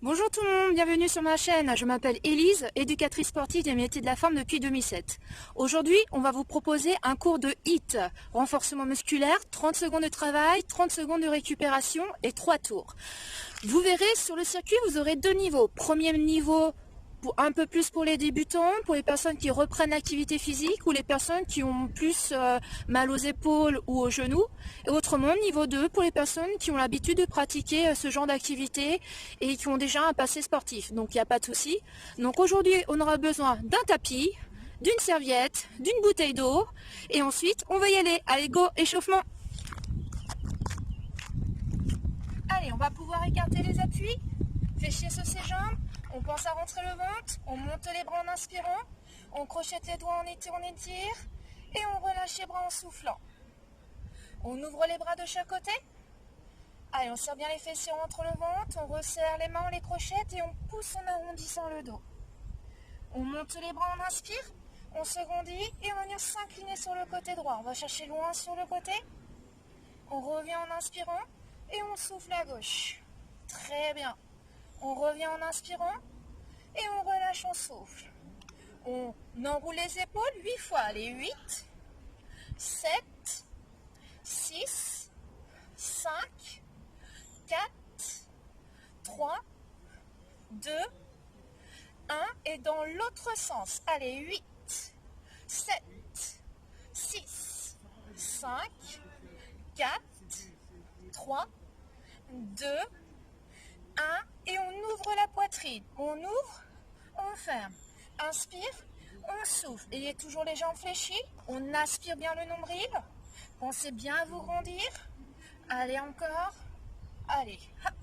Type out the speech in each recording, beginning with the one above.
Bonjour tout le monde, bienvenue sur ma chaîne. Je m'appelle Élise, éducatrice sportive des métiers de la forme depuis 2007. Aujourd'hui, on va vous proposer un cours de HIIT, renforcement musculaire, 30 secondes de travail, 30 secondes de récupération et 3 tours. Vous verrez sur le circuit, vous aurez deux niveaux. Premier niveau, un peu plus pour les débutants, pour les personnes qui reprennent l'activité physique ou les personnes qui ont plus mal aux épaules ou aux genoux. Et autrement, niveau 2, pour les personnes qui ont l'habitude de pratiquer ce genre d'activité et qui ont déjà un passé sportif. Donc il n'y a pas de souci. Donc aujourd'hui, on aura besoin d'un tapis, d'une serviette, d'une bouteille d'eau et ensuite, on va y aller. Allez, go, échauffement. Allez, on va pouvoir écarter les appuis, fléchir sur ses jambes. On pense à rentrer le ventre, on monte les bras en inspirant, on crochette les doigts, on étire, et on relâche les bras en soufflant. On ouvre les bras de chaque côté. Allez, on serre bien les fessiers, on rentre le ventre, on resserre les mains, on les crochette et on pousse en arrondissant le dos. On monte les bras, on inspire, on se grandit et on vient s'incliner sur le côté droit. On va chercher loin sur le côté. On revient en inspirant et on souffle à gauche. Très bien. On revient en inspirant et on relâche, on souffle. On enroule les épaules 8 fois. Allez, 8, 7, 6, 5, 4, 3, 2, 1. Et dans l'autre sens. Allez, 8, 7, 6, 5, 4, 3, 2, 1. Et on ouvre la poitrine. On ouvre, on ferme. Inspire, on souffle. Ayez toujours les jambes fléchies. On aspire bien le nombril. Pensez bien à vous grandir. Allez, encore. Allez. Hop.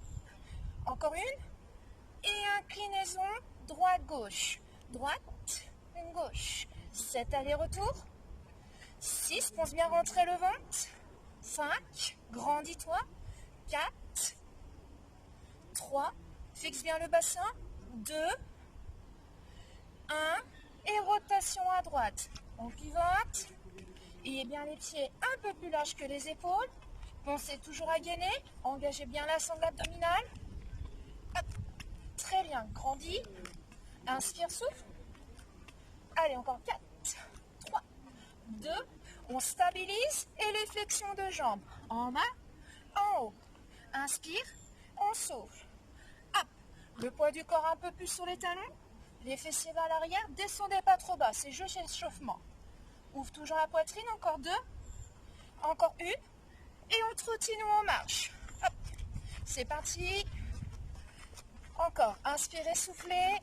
Encore une. Et inclinaison droite-gauche. Droite, gauche. 7 allers-retours. 6, pense bien rentrer le ventre. 5, grandis-toi. 4, 3, fixe bien le bassin, 2, 1, et rotation à droite. On pivote, ayez bien les pieds un peu plus larges que les épaules, pensez toujours à gainer, engagez bien la sangle abdominale. Hop. Très bien, grandis, inspire, souffle. Allez, encore 4, 3, 2, on stabilise et les flexions de jambes, en bas, en haut. Inspire, on souffle. Hop. Le poids du corps un peu plus sur les talons. Les fessiers vers l'arrière. Descendez pas trop bas. C'est juste l'échauffement. Ouvre toujours la poitrine. Encore 2. Encore une. Et on trottine ou on marche. Hop. C'est parti. Encore. Inspirez, soufflez.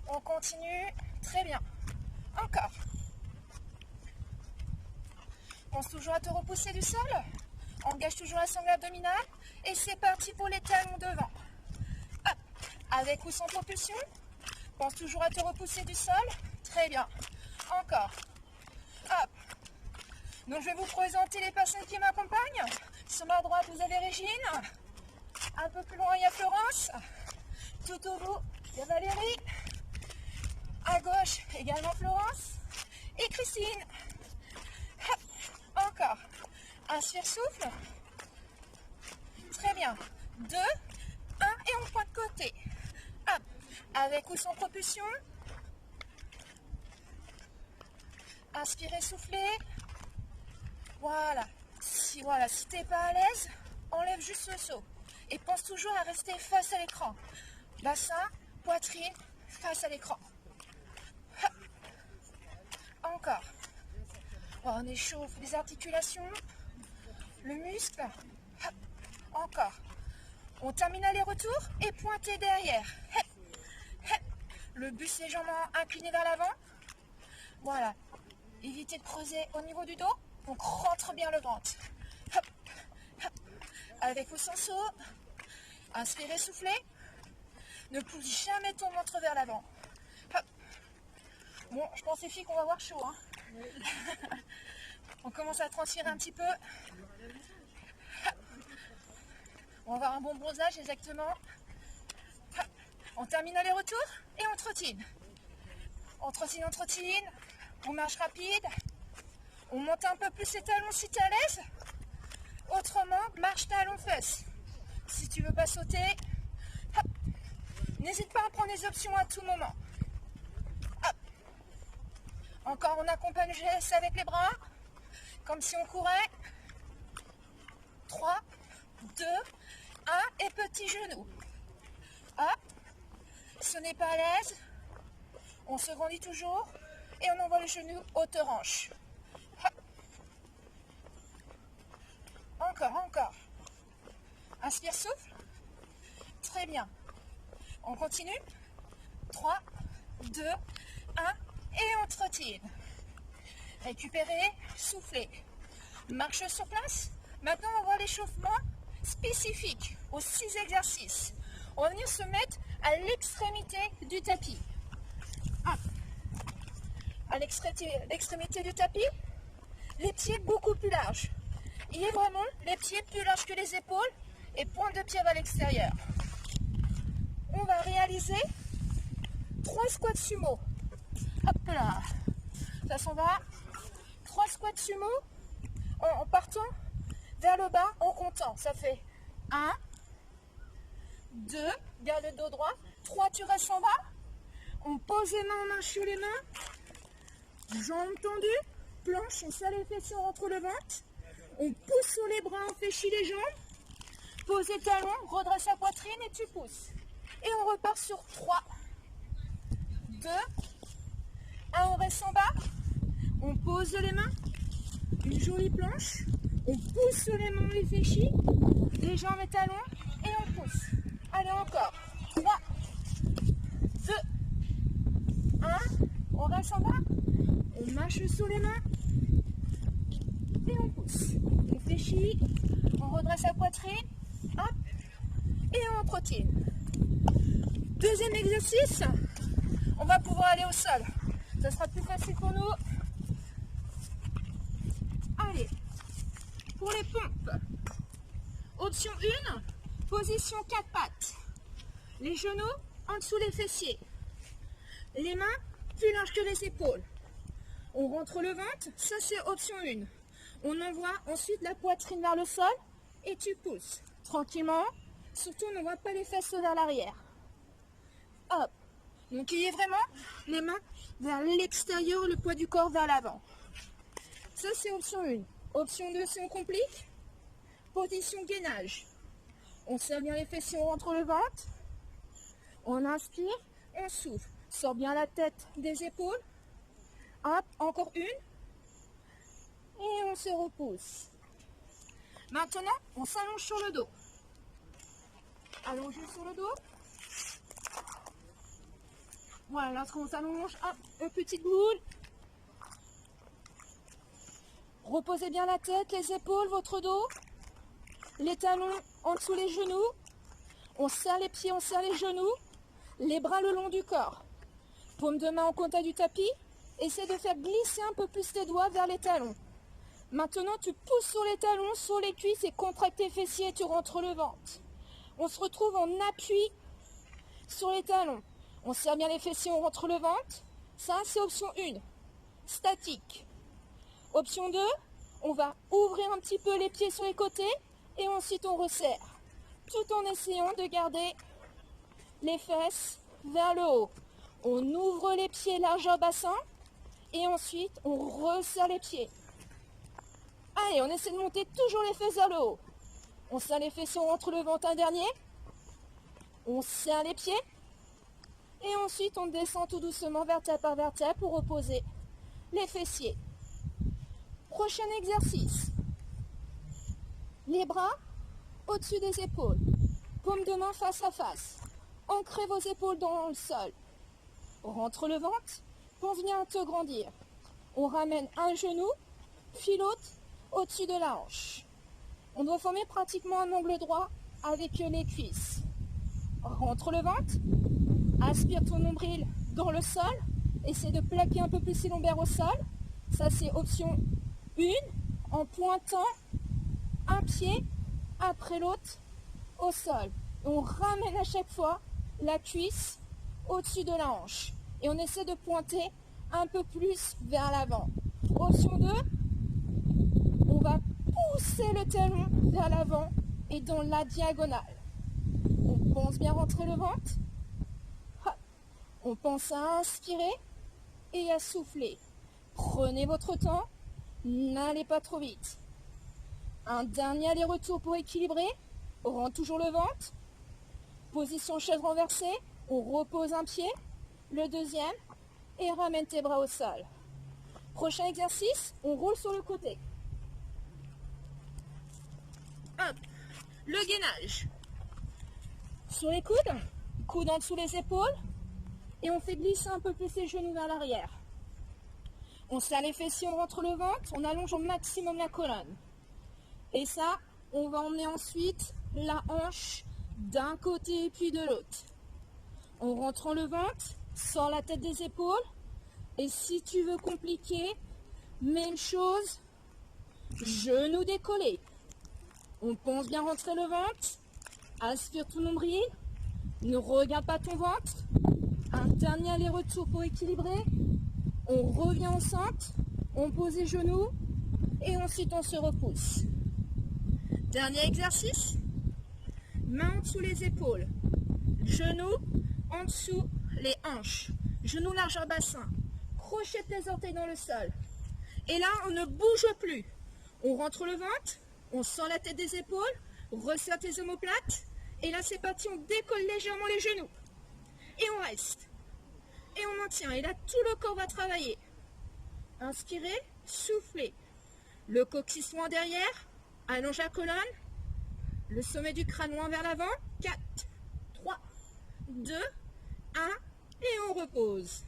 On continue. Très bien. Encore. Pense toujours à te repousser du sol. Engage toujours la sangle abdominale. Et c'est parti pour les talons devant. Hop. Avec ou sans propulsion. Pense toujours à te repousser du sol. Très bien. Encore. Hop. Donc je vais vous présenter les personnes qui m'accompagnent. Sur ma droite, vous avez Régine. Un peu plus loin, il y a Florence. Tout au bout, il y a Valérie. À gauche, également Florence. Et Christine. Hop. Encore. Inspire, souffle. Très bien. 2, 1 et on pointe de côté. Hop. Avec ou sans propulsion. Inspirez, soufflez. Voilà. Si tu n'es pas à l'aise, enlève juste le saut. Et pense toujours à rester face à l'écran. Bassin, poitrine, face à l'écran. Hop. Encore. On échauffe les articulations, le muscle. Hop. Encore. On termine aller-retour et pointez derrière. Hep. Hep. Le but, c'est les jambes inclinées vers l'avant. Voilà. Évitez de creuser au niveau du dos. Donc rentre bien le ventre. Hop. Hop. Avec ou sans saut. Inspirez, soufflez. Ne poussez jamais ton ventre vers l'avant. Hop. Bon, je pense les filles qu'on va avoir chaud. Hein. On commence à transpirer un petit peu. On va avoir un bon bronzage, exactement. On termine aller-retour et on trottine. On trottine, on trottine. On marche rapide. On monte un peu plus les talons si tu es à l'aise. Autrement, marche talons fesses. Si tu veux pas sauter, hop, N'hésite pas à prendre les options à tout moment. Hop. Encore, on accompagne le geste avec les bras, comme si on courait. 3, 2, 1 et petit genou. Hop. Si on n'est pas à l'aise, on se grandit toujours et on envoie le genou haute hanche. Hop. Encore. Inspire, souffle. Très bien. On continue. 3, 2, 1 et on trottine. Récupérez, soufflez. Marche sur place. Maintenant, on va voir l'échauffement spécifique aux 6 exercices. On va venir se mettre à l'extrémité du tapis. Hop. À l'extrémité du tapis, les pieds beaucoup plus larges. Il y a vraiment les pieds plus larges que les épaules et pointe de pied vers l'extérieur. On va réaliser 3 squats sumo. Hop là. Ça s'en va. 3 squats sumo en partant vers le bas en comptant. Ça fait 1, 2, garde le dos droit. 3, tu restes en bas. On pose les mains en main sur les mains. Jambes tendues. Planche, on serre les fessiers, on rentre le ventre. On pousse sur les bras, on fléchit les jambes. Pose les talons, redresse la poitrine et tu pousses. Et on repart sur 3, 2, 1, on reste en bas. On pose les mains. Une jolie planche. On pousse sur les mains, les fléchis. Les jambes et talons. Et on pousse. Allez, encore. 3, 2, 1. On reste en bas. On marche sur les mains. Et on pousse. On fléchit. On redresse la poitrine. Hop. Et on trottine. Deuxième exercice. On va pouvoir aller au sol. Ça sera plus facile pour nous. Allez. Pour les pompes. Option 1. Position 4 pattes. Les genoux en dessous les fessiers. Les mains plus larges que les épaules. On rentre le ventre. Ça, c'est option 1. On envoie ensuite la poitrine vers le sol et tu pousses. Tranquillement. Surtout, on ne voit pas les fesses vers l'arrière. Hop. Donc, il y a vraiment les mains vers l'extérieur, le poids du corps vers l'avant. Ça, c'est option 1. Option 2, si on complique. Position gainage. On serre bien les fessiers, on rentre le ventre. On inspire, on souffle. Sort bien la tête des épaules. Hop, encore une. Et on se repousse. Maintenant, on s'allonge sur le dos. Allongez sur le dos. Voilà, lorsqu'on s'allonge, hop, une petite boule. Reposez bien la tête, les épaules, votre dos. Les talons en dessous les genoux. On serre les pieds, on serre les genoux. Les bras le long du corps. Paume de main en contact du tapis. Essaie de faire glisser un peu plus tes doigts vers les talons. Maintenant, tu pousses sur les talons, sur les cuisses et contractes tes fessiers et tu rentres le ventre. On se retrouve en appui sur les talons. On serre bien les fessiers, on rentre le ventre. Ça, c'est option 1. Statique. Option 2, on va ouvrir un petit peu les pieds sur les côtés et ensuite on resserre. Tout en essayant de garder les fesses vers le haut. On ouvre les pieds largeur bassin et ensuite on resserre les pieds. Allez, on essaie de monter toujours les fesses vers le haut. On serre les fessiers, on rentre le ventre un dernier. On serre les pieds. Et ensuite, on descend tout doucement vertèbre par vertèbre pour reposer les fessiers. Prochain exercice. Les bras au-dessus des épaules. Paume de main face à face. Ancrez vos épaules dans le sol. On rentre le ventre. Pense bien à te grandir. On ramène un genou, puis l'autre au-dessus de la hanche. On doit former pratiquement un angle droit avec les cuisses. Rentre le ventre. Aspire ton nombril dans le sol. Essaie de plaquer un peu plus les lombaires au sol. Ça, c'est option 1. En pointant un pied après l'autre au sol. On ramène à chaque fois la cuisse au-dessus de la hanche. Et on essaie de pointer un peu plus vers l'avant. Option 2. On va pousser le talon vers l'avant et dans la diagonale. On pense bien rentrer le ventre. On pense à inspirer et à souffler. Prenez votre temps, n'allez pas trop vite. Un dernier aller-retour pour équilibrer. On rentre toujours le ventre. Position chaise renversée. On repose un pied. Le deuxième. Et ramène tes bras au sol. Prochain exercice, on roule sur le côté. Hop. Le gainage. Sur les coudes. Coudes en dessous les épaules. Et on fait glisser un peu plus les genoux vers l'arrière. On serre les fessiers, on rentre le ventre. On allonge au maximum la colonne. Et ça, on va emmener ensuite la hanche d'un côté et puis de l'autre. On rentre en le ventre, sort la tête des épaules. Et si tu veux compliquer, même chose, genou décollé. On pense bien rentrer le ventre. Aspire ton nombril. Ne regarde pas ton ventre. Un dernier aller-retour pour équilibrer. On revient au centre. On pose les genoux. Et ensuite on se repousse. Dernier exercice. Main en dessous les épaules. Genoux en dessous les hanches. Genoux largeur bassin. Crochet tes orteils dans le sol. Et là, on ne bouge plus. On rentre le ventre. On sort la tête des épaules. Resserre tes omoplates. Et là, c'est parti. On décolle légèrement les genoux. Et on reste. Et on maintient. Et là, tout le corps va travailler. Inspirez, soufflez. Le coccyx loin derrière. Allonge la colonne. Le sommet du crâne loin vers l'avant. 4, 3, 2, 1. Et on repose.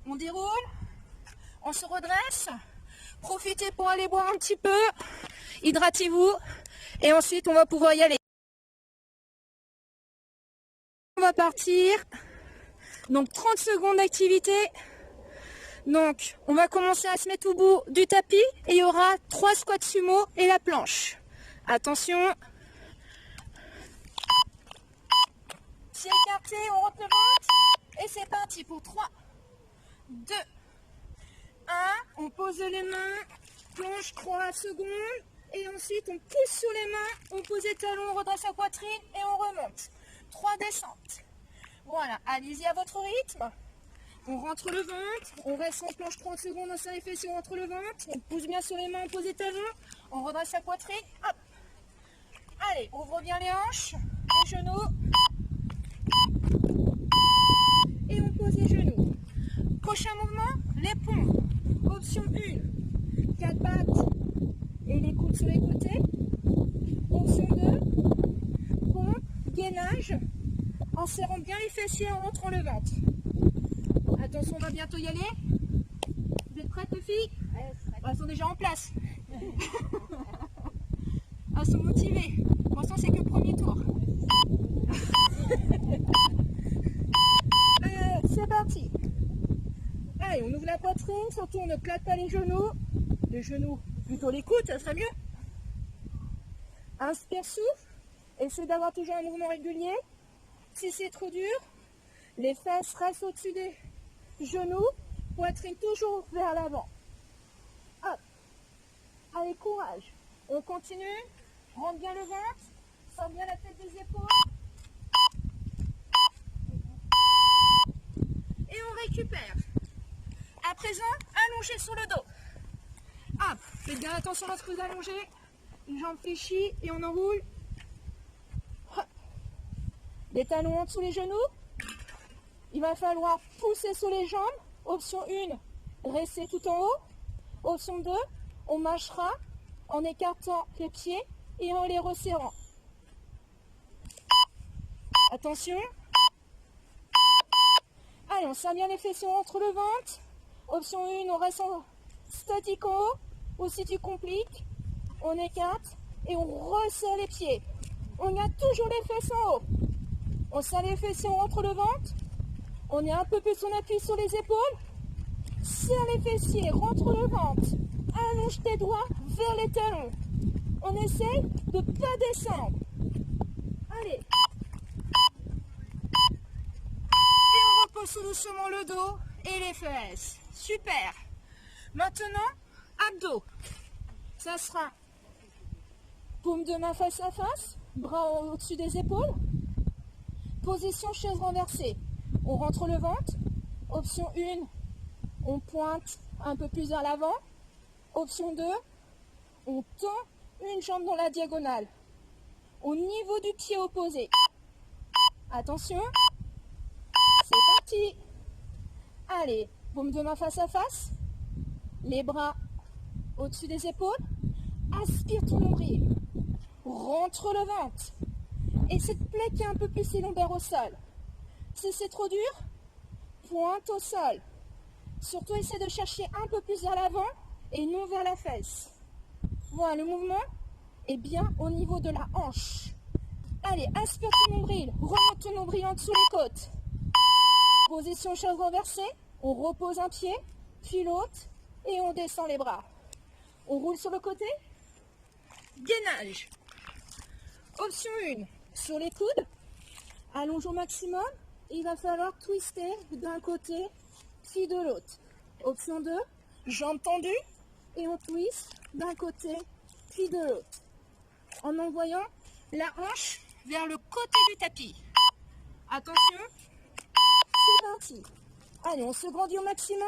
On déroule. On se redresse. Profitez pour aller boire un petit peu. Hydratez-vous. Et ensuite, on va pouvoir y aller. On va partir. Donc, 30 secondes d'activité. Donc, on va commencer à se mettre au bout du tapis et il y aura 3 squats sumo et la planche. Attention. Pieds écartés, on rentre le ventre. Et c'est parti pour 3, 2, 1. On pose les mains, plonge 3 secondes. Et ensuite, on pousse sur les mains, on pose les talons, on redresse la poitrine et on remonte. 3 descentes. Voilà, allez-y à votre rythme. On rentre le ventre, on reste en planche 30 secondes, on serre les fessiers, on rentre le ventre, on pousse bien sur les mains, on pose les talons, on redresse la poitrine, hop. Allez, ouvre bien les hanches, les genoux. Et on pose les genoux. Prochain mouvement, les pompes. Option 1, 4 pattes et les coudes sur les côtés. Option 2, pompe, gainage, en serrant bien les fessiers, en rentrant le ventre. Attention, on va bientôt y aller. Vous êtes prêtes les filles? Elles sont déjà en place. Elles sont motivées. Pour l'instant, c'est que le premier tour. C'est parti. Allez, on ouvre la poitrine, surtout on ne plaque pas les genoux. Les genoux, plutôt les coudes, ça serait mieux. Inspire, souffle. Essayez d'avoir toujours un mouvement régulier. Si c'est trop dur, les fesses restent au-dessus des genoux, poitrine toujours vers l'avant. Hop. Allez, courage. On continue. Rentre bien le ventre. Sors bien la tête des épaules. Et on récupère. À présent, allongé sur le dos. Hop. Faites bien attention lorsque vous allongez. Une jambe fléchie et on enroule. Hop. Les talons en dessous les genoux. Il va falloir pousser sur les jambes. Option 1, restez tout en haut. Option 2, on marchera en écartant les pieds et en les resserrant. Attention. Allez, on serre bien les fessiers entre le ventre. Option 1, on reste statique en haut. Ou si tu compliques, on écarte et on resserre les pieds. On garde toujours les fesses en haut. On serre les fessiers, on rentre le ventre. On est un peu plus, on appuie sur les épaules. Serre les fessiers, rentre le ventre. Allonge tes doigts vers les talons. On essaye de ne pas descendre. Allez. Et on repose doucement le dos et les fesses. Super. Maintenant, abdos. Ça sera paume de main face à face, bras au-dessus des épaules. Position chaise renversée. on rentre le ventre. Option 1, on pointe un peu plus vers l'avant. Option 2, on tend une jambe dans la diagonale, au niveau du pied opposé. Attention, c'est parti. Allez, paume de main face à face, les bras au-dessus des épaules. Aspire ton nombril, rentre le ventre. Et cette plaie qui est un peu plus lombaire au sol. Si c'est trop dur, pointe au sol. Surtout, essaie de chercher un peu plus vers l'avant et non vers la fesse. Voilà, le mouvement est bien au niveau de la hanche. Allez, aspire ton nombril, remonte ton nombril en dessous les côtes. Position chaise renversée, on repose un pied, puis l'autre, et on descend les bras. On roule sur le côté, gainage. Option 1, sur les coudes, allonge au maximum, il va falloir twister d'un côté, puis de l'autre. Option 2, jambes tendues, et on twist d'un côté, puis de l'autre. En envoyant la hanche vers le côté du tapis. Attention, c'est parti. Allez, on se grandit au maximum,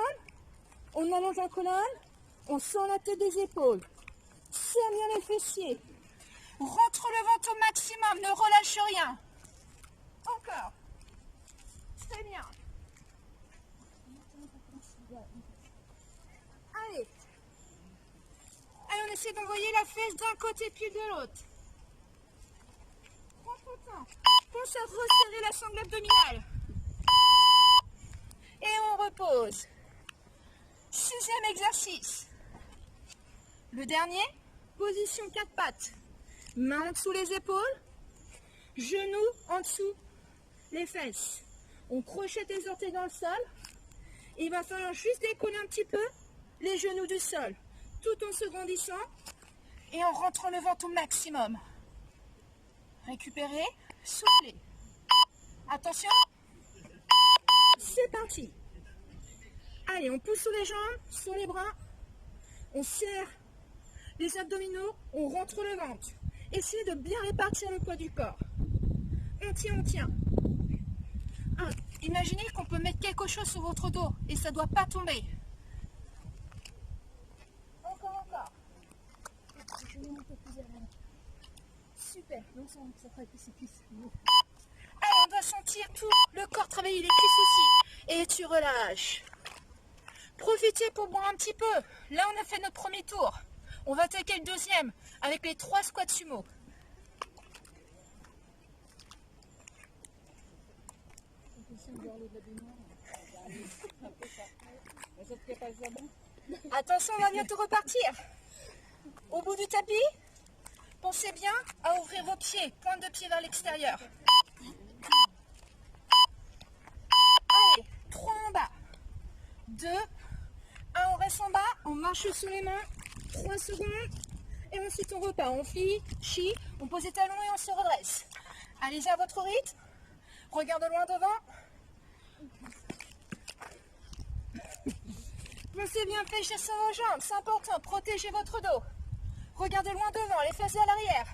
on allonge la colonne, on sort la tête des épaules, serre bien les fessiers, rentre le ventre au maximum, ne relâche rien. Encore. Très bien. Allez. Allez, on essaie d'envoyer la fesse d'un côté puis de l'autre. Prends ton temps. Pense à resserrer la sangle abdominale. Et on repose. 6e exercice. Le dernier, position 4 pattes. Main en dessous les épaules, genoux en dessous les fesses. On crochette les orteils dans le sol. Il va falloir juste décoller un petit peu les genoux du sol, tout en se grandissant et en rentrant le ventre au maximum. Récupérez, soufflez. Attention, c'est parti. Allez, on pousse sur les jambes, sur les bras, on serre les abdominaux, on rentre le ventre. Essayez de bien répartir le poids du corps. On tient, on tient. Imaginez qu'on peut mettre quelque chose sur votre dos et ça ne doit pas tomber. Encore. Je vais monter plus vers l'avant. Super, non, ça fera que c'est plus. Allez, on doit sentir tout le corps travailler, les cuisses aussi. Et tu relâches. Profitez pour boire un petit peu. Là, on a fait notre premier tour. On va attaquer le deuxième avec les 3 squats sumo. Attention, on va bientôt repartir. Au bout du tapis, pensez bien à ouvrir vos pieds, pointe de pied vers l'extérieur. Allez, 3 en bas. 2, 1, on reste en bas, on marche sur les mains, 3 secondes, et ensuite on repart. On chie, on pose les talons et on se redresse. Allez-y à votre rythme, regardez loin devant. Pensez bien fléchir sur vos jambes, c'est important, protégez votre dos. Regardez loin devant, les fesses à l'arrière.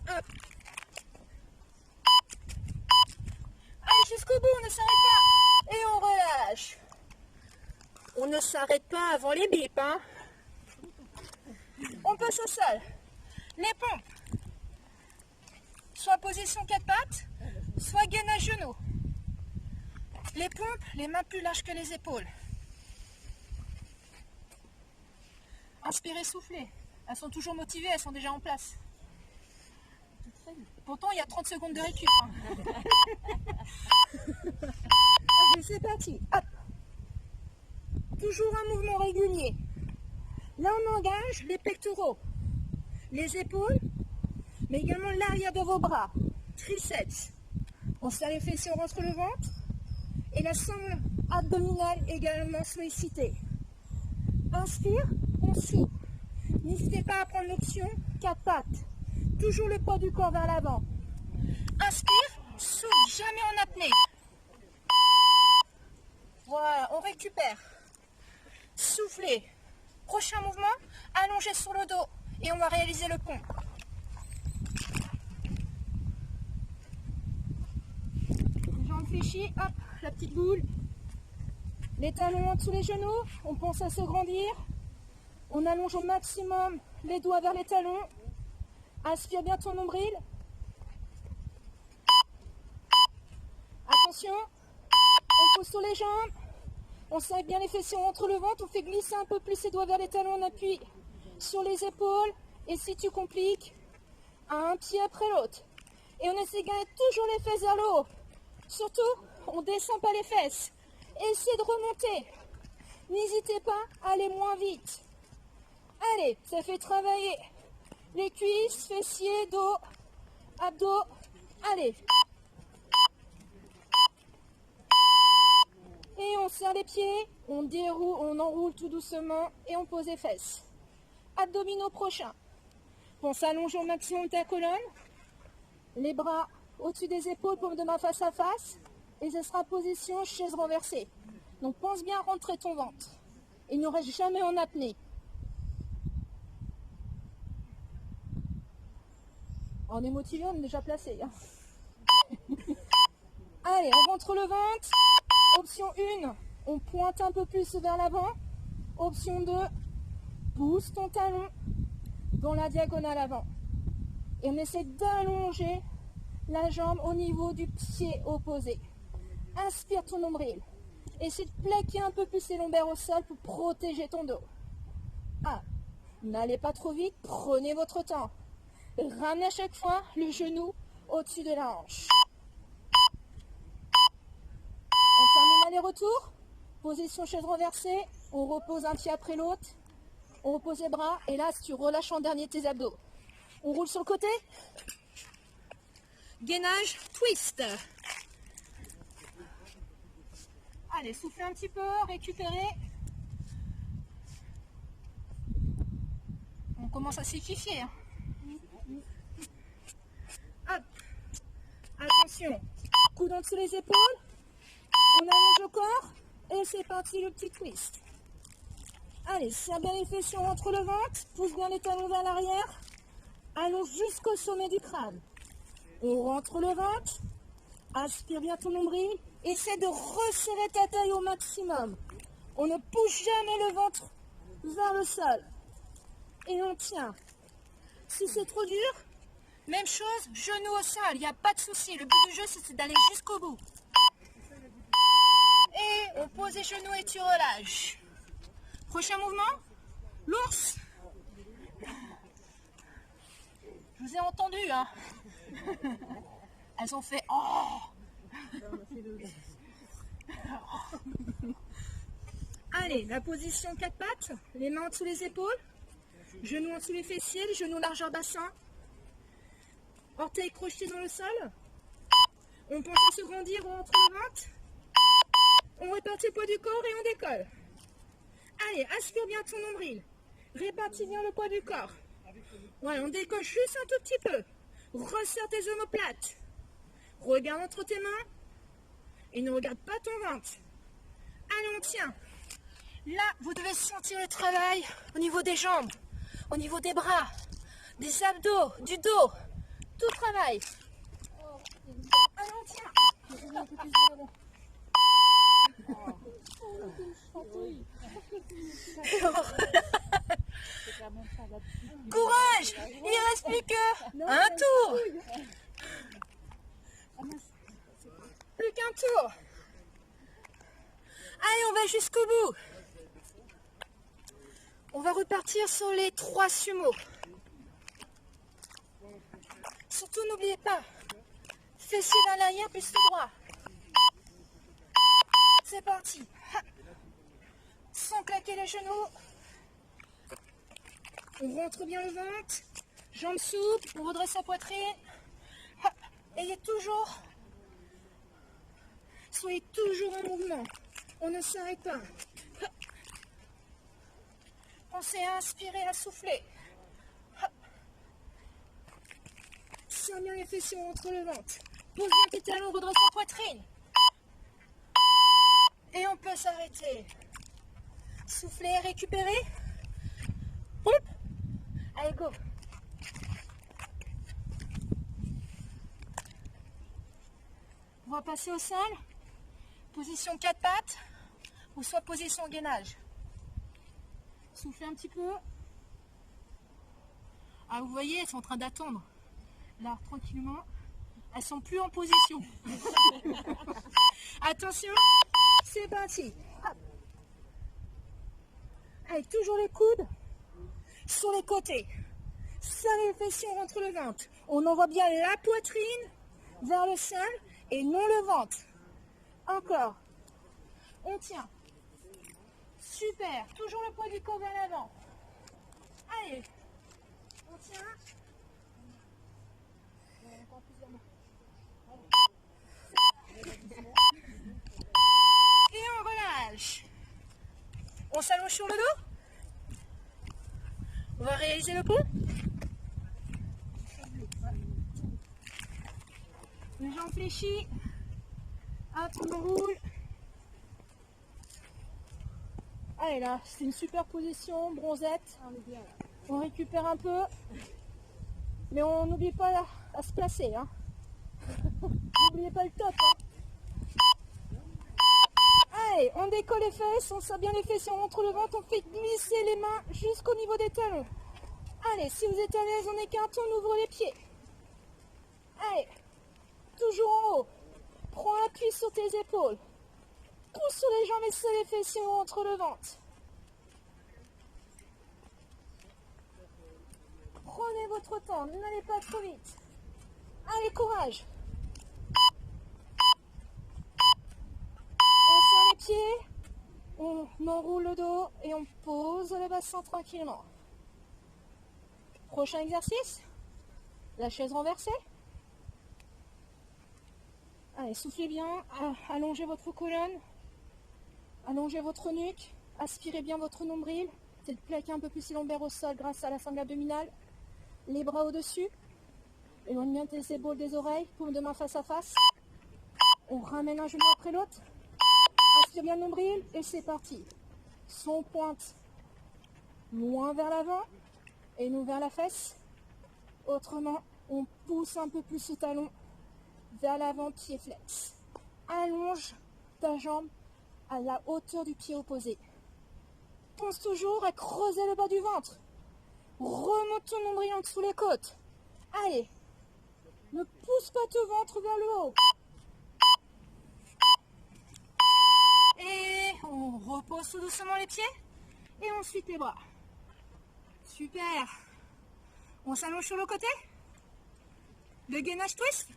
Hop. Allez jusqu'au bout, on ne s'arrête pas. Et on relâche. On ne s'arrête pas avant les bips, hein. On passe au sol. Les pompes. Soit position 4 pattes, soit gainage genoux. Les pompes, les mains plus larges que les épaules. Inspirez, soufflez. Elles sont toujours motivées, elles sont déjà en place. Pourtant, il y a 30 secondes de récup. Hein. Allez, c'est parti. Hop. Toujours un mouvement régulier. Là, on engage les pectoraux, les épaules, mais également l'arrière de vos bras, triceps. On serre les fessiers, on rentre le ventre. Et la sangle abdominale également sollicitée. Inspire, on souffle. N'hésitez pas à prendre l'option 4 pattes. Toujours le poids du corps vers l'avant. Inspire, souffle, jamais en apnée. Voilà, on récupère. Soufflez. Prochain mouvement, allongez sur le dos et on va réaliser le pont. Les jambes fléchies, hop, la petite boule. Les talons en dessous les genoux, on pense à s'agrandir. On allonge au maximum les doigts vers les talons. Aspire bien ton nombril. Attention, on pose sur les jambes. On serre bien les fessiers, on rentre le ventre. On fait glisser un peu plus ses doigts vers les talons. On appuie sur les épaules. Et si tu compliques, un pied après l'autre. Et on essaie de gagner toujours les fesses vers le haut. Surtout, on ne descend pas les fesses. Essayez de remonter. N'hésitez pas à aller moins vite. Allez, ça fait travailler les cuisses, fessiers, dos, abdos. Allez. Et on serre les pieds, on déroule, on enroule tout doucement et on pose les fesses. Abdominaux prochains. Pense à allonger au maximum ta colonne. Les bras au-dessus des épaules pour de ma face à face. Et ce sera position chaise renversée. Donc pense bien à rentrer ton ventre. Il ne reste jamais en apnée. On est motivé, on est déjà placé. Hein. Allez, on rentre le ventre. Option 1, on pointe un peu plus vers l'avant. Option 2, pousse ton talon dans la diagonale avant. Et on essaie d'allonger la jambe au niveau du pied opposé. Inspire ton nombril. Essaie de plaquer un peu plus les lombaires au sol pour protéger ton dos. Ah, n'allez pas trop vite, prenez votre temps. Ramenez à chaque fois le genou au-dessus de la hanche. On termine aller-retour. Position chaise renversée. On repose un pied après l'autre. On repose les bras. Et là, tu relâches en dernier tes abdos. On roule sur le côté. Gainage, twist. Allez, soufflez un petit peu, récupérez. On commence à s'équifier. Hein. Hop. Attention. Coude en dessous les épaules. On allonge le corps. Et c'est parti, le petit twist. Allez, serre bien les fessiers, on rentre le ventre. Pousse bien les talons vers l'arrière. Allonge jusqu'au sommet du crâne. On rentre le ventre. Aspire bien ton nombril. Essaie de resserrer ta taille au maximum. On ne pousse jamais le ventre vers le sol. Et on tient. Si c'est trop dur, même chose, genou au sol, il n'y a pas de souci. Le but du jeu, c'est d'aller jusqu'au bout. Et on pose les genoux et tu relâches. Prochain mouvement, l'ours. Je vous ai entendu, hein. Elles ont fait oh. Allez, la position 4 pattes, les mains en dessous les épaules, genoux en dessous les fessiers, les genoux largeur bassin, orteils crochetés dans le sol. On pense à se grandir, on rentre le ventre. On répartit le poids du corps et on décolle. Allez, aspire bien ton nombril. Répartis bien le poids du corps. Voilà, on décolle juste un tout petit peu. Resserre tes omoplates. Regarde entre tes mains. Et ne regarde pas ton ventre. Allez, on tient. Là, vous devez sentir le travail au niveau des jambes, au niveau des bras, des abdos, du dos. Tout travail. Allez, on tient. Courage! Il ne reste plus qu'un tour. Plus qu'un tour. Allez, on va jusqu'au bout. On va repartir sur les 3 sumos. Surtout, n'oubliez pas, fessiers vers l'arrière plus le droit. C'est parti. Sans claquer les genoux. On rentre bien le ventre. Jambes souples, on redresse la poitrine. Ayez toujours, soyez toujours en mouvement. On ne s'arrête pas. Pensez à inspirer, à souffler. Serre bien les fessiers entre le ventre. Pose bien tes talons, redresse la poitrine. Et on peut s'arrêter. Souffler, récupérer. Hop. Allez, go. On va passer au sol. position 4 pattes ou soit position gainage. Soufflez un petit peu. Ah, vous voyez, elles sont en train d'attendre. Là, tranquillement, elles sont plus en position. Attention, c'est parti. Hop. Avec toujours les coudes sur les côtés. Serrez les fessiers, on rentre le ventre. On envoie bien la poitrine vers le sol et non le ventre. Encore. On tient. Super. Toujours le poids du corps vers l'avant. Allez. On tient. Et on relâche. On s'allonge sur le dos. On va réaliser le pont. Les jambes fléchies. Hop, on roule. Allez là, c'est une super position, bronzette. On récupère un peu. Mais on n'oublie pas à se placer. Hein. N'oubliez pas le top. Hein. Allez, on décolle les fesses, on serre bien les fesses, on rentre le ventre, on fait glisser les mains jusqu'au niveau des talons. Allez, si vous êtes à l'aise, on écarte, on ouvre les pieds. Allez, toujours en haut. Prends appui sur tes épaules. Pousse sur les jambes et serre les fesses, on rentre le ventre. Prenez votre temps, n'allez pas trop vite. Allez, courage. On serre les pieds, on enroule le dos et on pose le bassin tranquillement. Prochain exercice, la chaise renversée. Allez, soufflez bien, allongez votre colonne, allongez votre nuque, aspirez bien votre nombril. Peut-être plaquer un peu plus les lombaires au sol grâce à la sangle abdominale. Les bras au-dessus. Éloigne bien tes épaules des oreilles. Paume de main face à face. On ramène un genou après l'autre. Inspire bien le nombril et c'est parti. Son pointe loin vers l'avant et nous vers la fesse. Autrement, on pousse un peu plus le talon vers l'avant, pied flex. Allonge ta jambe à la hauteur du pied opposé. Pense toujours à creuser le bas du ventre. Remonte ton nombril en dessous les côtes. Allez, ne pousse pas ton ventre vers le haut. Et on repose tout doucement les pieds. Et ensuite les bras. Super. On s'allonge sur le côté. Le gainage twist.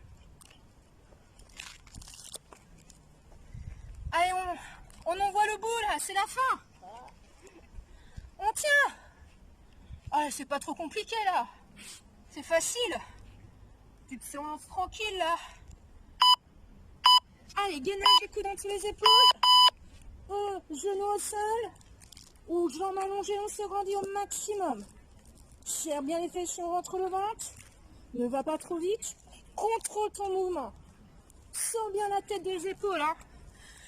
Allez, on envoie le bout là, c'est la fin. On tient. Ah, c'est pas trop compliqué là. C'est facile. Tu te sens tranquille là. Allez, gainage les coudes entre les épaules. Genoux au sol. Ou jambes allongées, on se grandit au maximum. Serre bien les fessiers, on rentre le ventre. Ne va pas trop vite. Contrôle ton mouvement. Sors bien la tête des épaules. Hein.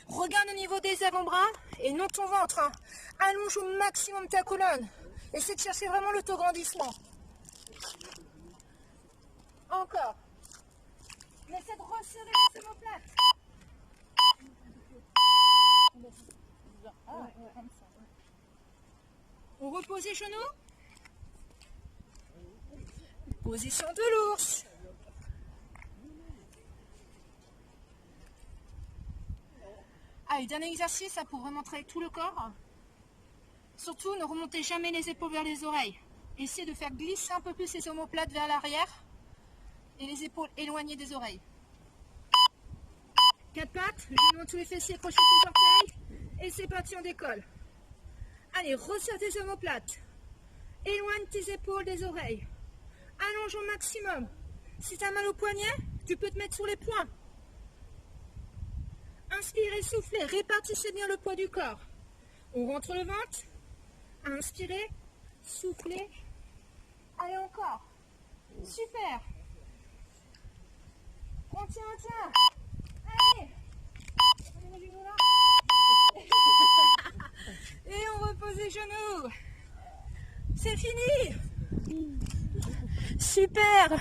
Regarde au niveau des avant-bras et non ton ventre. Hein. Allonge au maximum ta colonne. Essaie de chercher vraiment l'autograndissement. Encore. Essaie de resserrer les omoplates. On repose les genoux. Position de l'ours. Allez, dernier exercice là, pour vraiment travailler tout le corps. Surtout, ne remontez jamais les épaules vers les oreilles. Essayez de faire glisser un peu plus les omoplates vers l'arrière et les épaules éloignées des oreilles. 4 pattes, genoux tous les fessiers, crochet tes orteils et c'est parti, on décolle. Allez, resserre tes omoplates. Éloigne tes épaules des oreilles. Allonge au maximum. Si tu as mal au poignet, tu peux te mettre sur les poings. Inspirez, soufflez, répartissez bien le poids du corps. On rentre le ventre. Inspirez, soufflez. Allez encore. Super. On tient, on tient. Allez. Et on repose les genoux. C'est fini. Super.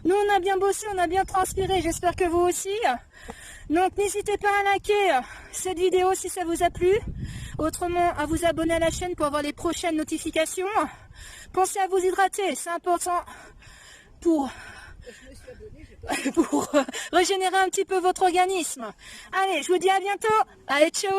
Nous, on a bien bossé, on a bien transpiré. J'espère que vous aussi. Donc, n'hésitez pas à liker cette vidéo si ça vous a plu. Autrement, à vous abonner à la chaîne pour avoir les prochaines notifications. Pensez à vous hydrater, c'est important pour régénérer un petit peu votre organisme. Allez, je vous dis à bientôt. Allez, ciao.